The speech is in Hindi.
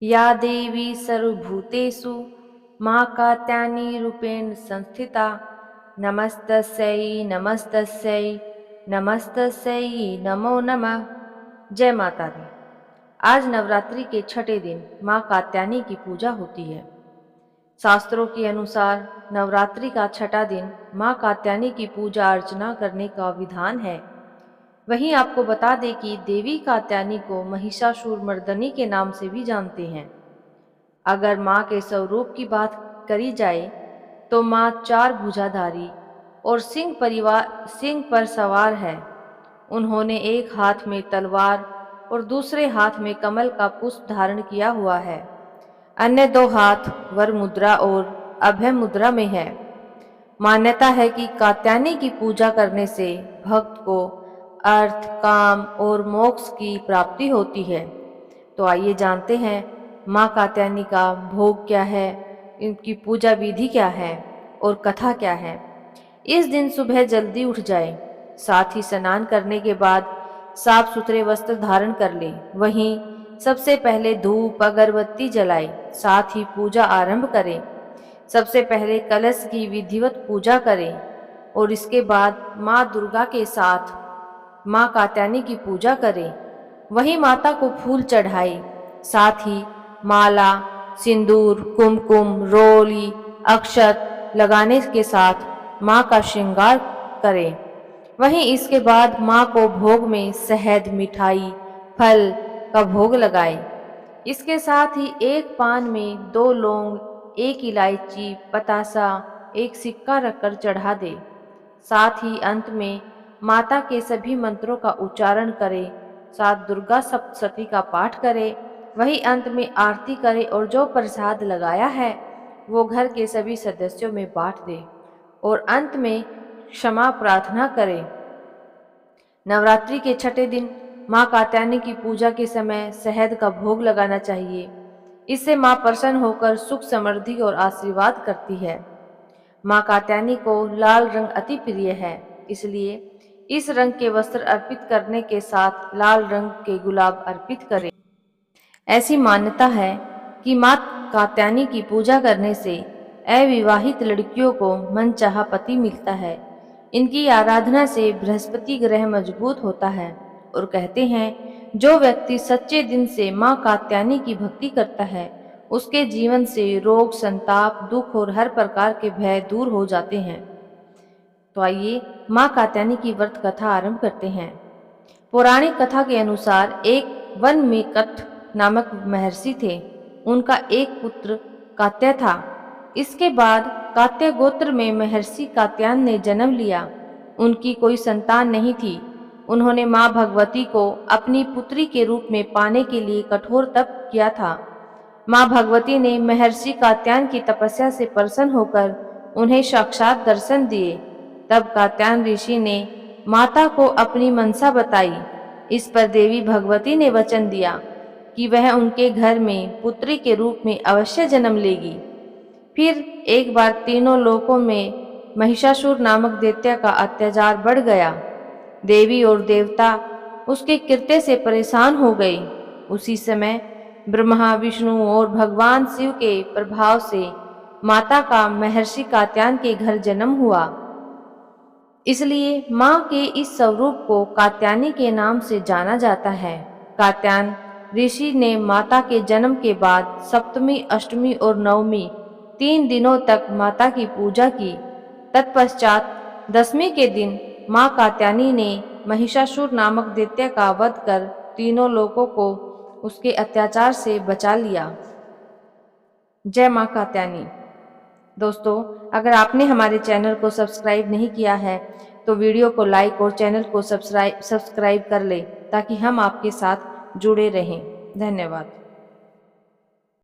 या देवी सर्वभूतेषु महाकात्यायनी रूपेण संस्थिता नमस्तस्यै नमस्तस्यै नमस्तस्यै नमो नमः। जय माता दी। आज नवरात्रि के छठे दिन माँ कात्यायनी की पूजा होती है। शास्त्रों के अनुसार नवरात्रि का छठा दिन माँ कात्यायनी की पूजा अर्चना करने का विधान है। वहीं आपको बता दें कि देवी कात्यायनी को महिषासुर मर्दनी के नाम से भी जानते हैं। अगर माँ के स्वरूप की बात करी जाए तो माँ चार भुजाधारी और सिंह पर सवार है। उन्होंने एक हाथ में तलवार और दूसरे हाथ में कमल का पुष्प धारण किया हुआ है। अन्य दो हाथ वर मुद्रा और अभय मुद्रा में है। मान्यता है कि कात्यायनी की पूजा करने से भक्त को अर्थ, काम और मोक्ष की प्राप्ति होती है। तो आइए जानते हैं माँ कात्यायनी का भोग क्या है, इनकी पूजा विधि क्या है और कथा क्या है। इस दिन सुबह जल्दी उठ जाए, साथ ही स्नान करने के बाद साफ सुथरे वस्त्र धारण कर ले। वहीं सबसे पहले धूप अगरबत्ती जलाए, साथ ही पूजा आरंभ करें। सबसे पहले कलश की विधिवत पूजा करें और इसके बाद माँ दुर्गा के साथ माँ कात्यायनी की पूजा करें। वहीं माता को फूल चढ़ाए, साथ ही माला, सिंदूर, कुमकुम, रोली, अक्षत लगाने के साथ माँ का श्रृंगार करें। वहीं इसके बाद माँ को भोग में शहद, मिठाई, फल का भोग लगाएं। इसके साथ ही एक पान में 2 लौंग, 1 इलायची, पतासा, 1 सिक्का रखकर चढ़ा दे। साथ ही अंत में माता के सभी मंत्रों का उच्चारण करें, साथ दुर्गा सप्तशती का पाठ करें। वही अंत में आरती करें और जो प्रसाद लगाया है वो घर के सभी सदस्यों में बांट दे और अंत में क्षमा प्रार्थना करें। नवरात्रि के छठे दिन माँ कात्यायनी की पूजा के समय शहद का भोग लगाना चाहिए। इससे माँ प्रसन्न होकर सुख, समृद्धि और आशीर्वाद करती है। माँ कात्यायनी को लाल रंग अति प्रिय है, इसलिए इस रंग के वस्त्र अर्पित करने के साथ लाल रंग के गुलाब अर्पित करें। ऐसी मान्यता है कि माँ कात्यायनी की पूजा करने से अविवाहित लड़कियों को मनचाहा पति मिलता है। इनकी आराधना से बृहस्पति ग्रह मजबूत होता है और कहते हैं जो व्यक्ति सच्चे दिल से माँ कात्यायनी की भक्ति करता है उसके जीवन से रोग, संताप, दुख और हर प्रकार के भय दूर हो जाते हैं। तो आइए माँ कात्यायनी की व्रत कथा आरंभ करते हैं। पौराणिक कथा के अनुसार एक वन में कथ नामक महर्षि थे। उनका एक पुत्र कात्य था। इसके बाद कात्य गोत्र में महर्षि कात्यायन ने जन्म लिया। उनकी कोई संतान नहीं थी। उन्होंने माँ भगवती को अपनी पुत्री के रूप में पाने के लिए कठोर तप किया था। माँ भगवती ने महर्षि कात्यायन की तपस्या से प्रसन्न होकर उन्हें साक्षात दर्शन दिए। तब कात्यायन ऋषि ने माता को अपनी मनसा बताई। इस पर देवी भगवती ने वचन दिया कि वह उनके घर में पुत्री के रूप में अवश्य जन्म लेगी। फिर एक बार तीनों लोकों में महिषासुर नामक दैत्य का अत्याचार बढ़ गया। देवी और देवता उसके कृत्य से परेशान हो गए। उसी समय ब्रह्मा, विष्णु और भगवान शिव के प्रभाव से माता का महर्षि कात्यायन के घर जन्म हुआ। इसलिए माँ के इस स्वरूप को कात्यायनी के नाम से जाना जाता है। कात्यायन ऋषि ने माता के जन्म के बाद सप्तमी, अष्टमी और नवमी 3 दिनों तक माता की पूजा की। तत्पश्चात दसवीं के दिन माँ कात्यायनी ने महिषासुर नामक दैत्य का वध कर तीनों लोकों को उसके अत्याचार से बचा लिया। जय माँ कात्यायनी। दोस्तों, अगर आपने हमारे चैनल को सब्सक्राइब नहीं किया है तो वीडियो को लाइक और चैनल को सब्सक्राइब कर लें ताकि हम आपके साथ जुड़े रहें। धन्यवाद।